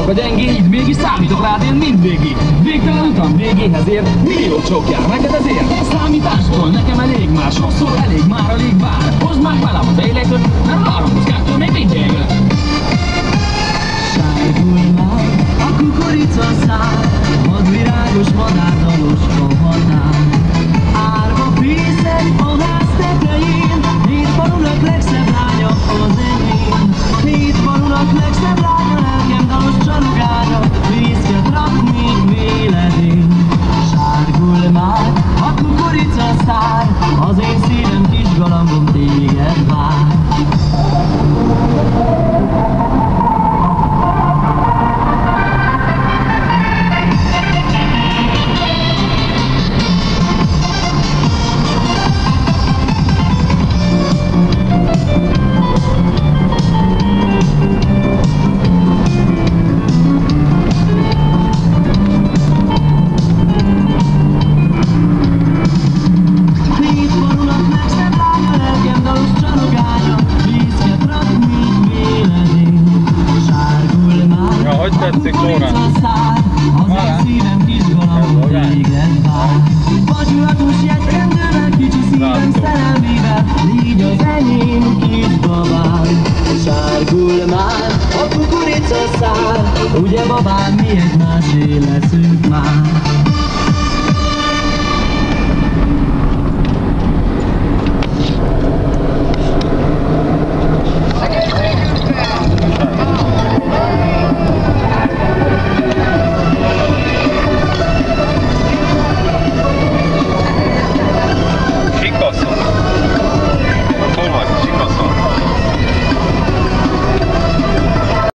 a gyengéid, mégis számítok rád én mindvégig. Végtelen utam végéhez ér, millió csók jár neked ezért. A számításból nekem elég már, sokszor elég már alig vár. Hozd már velem az életet, mert a 3+2 még mindig jön. Sárgulj már a kukoricaszál, vadvirágos madárdalos rohatán. Árva fészek a ház tetején, hét falunak legszebb lánya az enyém. Hét falunak legszebb lánya, lelkem dalos csalogánya, fészket rak még véledén. Sárgulj már a kukoricaszál, az én szívem kis galambom téged vár. Hogy tetszik, Lórán? Az szívem kis galambom téged vár. Vadulatos jegykendővel, kicsi szívem szerelmével, légy az enyém kis babám. Sárgulj már a kukoricaszál, ugye babám, mi egymásé leszünk már.